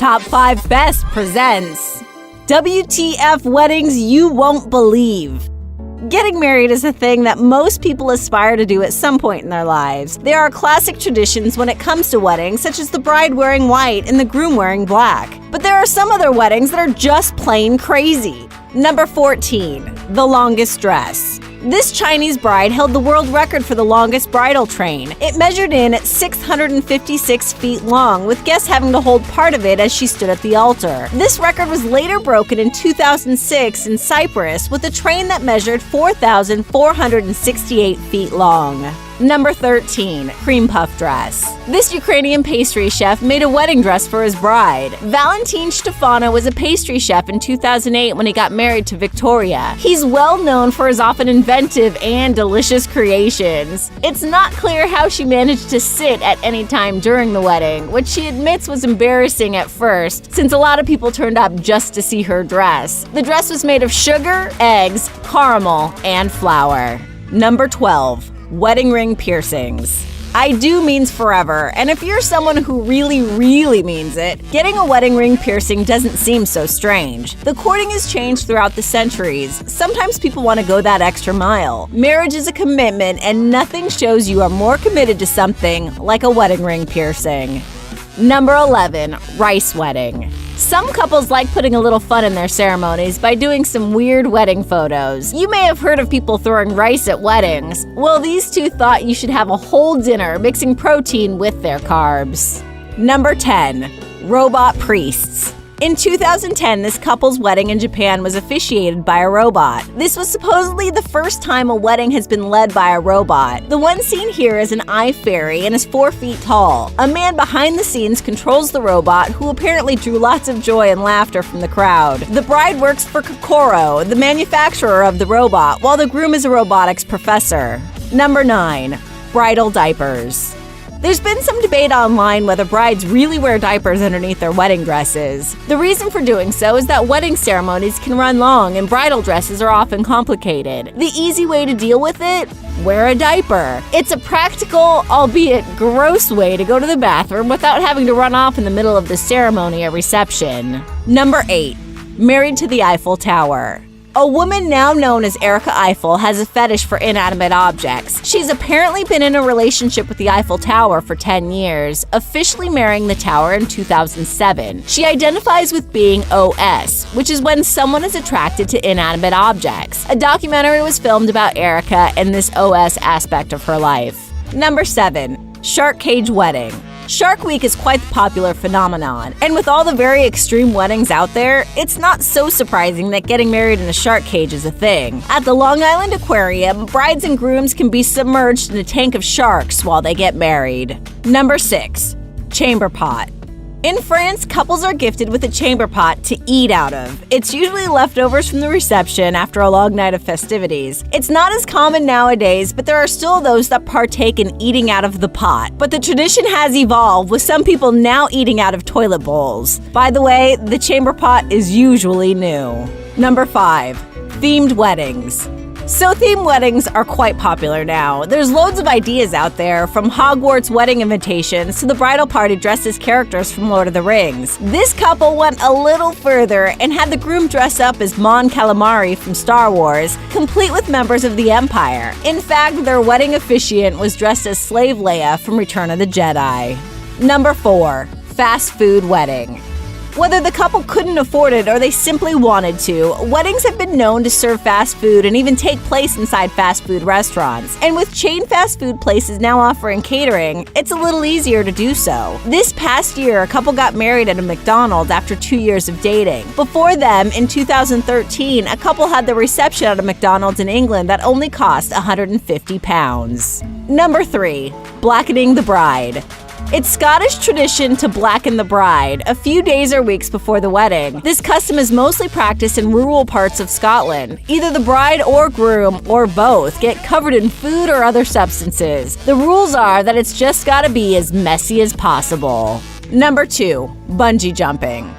Top 5 Best presents WTF Weddings You Won't Believe. Getting married is a thing that most people aspire to do at some point in their lives. There are classic traditions when it comes to weddings, such as the bride wearing white and the groom wearing black. But there are some other weddings that are just plain crazy. Number 14. The longest dress. This Chinese bride held the world record for the longest bridal train. It measured in at 656 feet long, with guests having to hold part of it as she stood at the altar. This record was later broken in 2006 in Cyprus with a train that measured 4,468 feet long. Number 13. Cream puff dress. This Ukrainian pastry chef made a wedding dress for his bride. Valentin Stefano was a pastry chef in 2008 when he got married to Victoria. He's well known for his often inventive and delicious creations. It's not clear how she managed to sit at any time during the wedding, which she admits was embarrassing at first, since a lot of people turned up just to see her dress. The dress was made of sugar, eggs, caramel, and flour. Number 12. Wedding ring piercings. I do means forever, and if you're someone who really means it, getting a wedding ring piercing doesn't seem so strange. The courting has changed throughout the centuries. Sometimes people want to go that extra mile. Marriage is a commitment, and nothing shows you are more committed to something like a wedding ring piercing. Number 11. Rice wedding. Some couples like putting a little fun in their ceremonies by doing some weird wedding photos. You may have heard of people throwing rice at weddings. Well, these two thought you should have a whole dinner mixing protein with their carbs. Number 10. Robot priests. In 2010, this couple's wedding in Japan was officiated by a robot. This was supposedly the first time a wedding has been led by a robot. The one seen here is an eye fairy and is 4 feet tall. A man behind the scenes controls the robot, who apparently drew lots of joy and laughter from the crowd. The bride works for Kokoro, the manufacturer of the robot, while the groom is a robotics professor. Number 9. Bridal diapers. There's been some debate online whether brides really wear diapers underneath their wedding dresses. The reason for doing so is that wedding ceremonies can run long and bridal dresses are often complicated. The easy way to deal with it? Wear a diaper. It's a practical, albeit gross way to go to the bathroom without having to run off in the middle of the ceremony or reception. Number 8. Married to the Eiffel Tower. A woman now known as Erica Eiffel has a fetish for inanimate objects. She's apparently been in a relationship with the Eiffel Tower for 10 years, officially marrying the tower in 2007. She identifies with being OS, which is when someone is attracted to inanimate objects. A documentary was filmed about Erica and this OS aspect of her life. Number 7. Shark cage wedding. Shark Week is quite the popular phenomenon, and with all the very extreme weddings out there, it's not so surprising that getting married in a shark cage is a thing. At the Long Island Aquarium, brides and grooms can be submerged in a tank of sharks while they get married. Number 6. Chamber pot. In France, couples are gifted with a chamber pot to eat out of. It's usually leftovers from the reception after a long night of festivities. It's not as common nowadays, but there are still those that partake in eating out of the pot. But the tradition has evolved, with some people now eating out of toilet bowls. By the way, the chamber pot is usually new. Number 5. Themed weddings. So themed weddings are quite popular now. There's loads of ideas out there, from Hogwarts wedding invitations to the bridal party dressed as characters from Lord of the Rings. This couple went a little further and had the groom dress up as Mon Calamari from Star Wars, complete with members of the Empire. In fact, their wedding officiant was dressed as Slave Leia from Return of the Jedi. Number 4. Fast food wedding. Whether the couple couldn't afford it or they simply wanted to, weddings have been known to serve fast food and even take place inside fast food restaurants. And with chain fast food places now offering catering, it's a little easier to do so. This past year, a couple got married at a McDonald's after 2 years of dating. Before them, in 2013, a couple had the reception at a McDonald's in England that only cost £150. Number 3. Blackening the bride. It's Scottish tradition to blacken the bride a few days or weeks before the wedding. This custom is mostly practiced in rural parts of Scotland. Either the bride or groom, or both, get covered in food or other substances. The rules are that it's just gotta be as messy as possible. Number 2. Bungee jumping.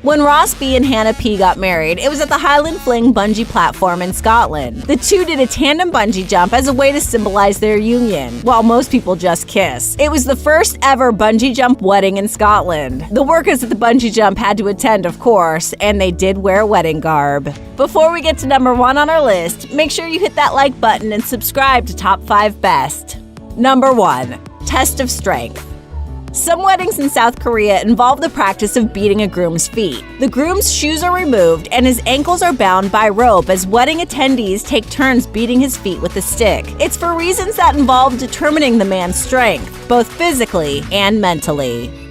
When Ross B and Hannah P got married, it was at the Highland Fling bungee platform in Scotland. The two did a tandem bungee jump as a way to symbolize their union, while most people just kiss. It was the first ever bungee jump wedding in Scotland. The workers at the bungee jump had to attend, of course, and they did wear wedding garb. Before we get to number 1 on our list, make sure you hit that like button and subscribe to Top 5 Best. Number 1. Test of Strength. Some weddings in South Korea involve the practice of beating a groom's feet. The groom's shoes are removed and his ankles are bound by rope as wedding attendees take turns beating his feet with a stick. It's for reasons that involve determining the man's strength, both physically and mentally.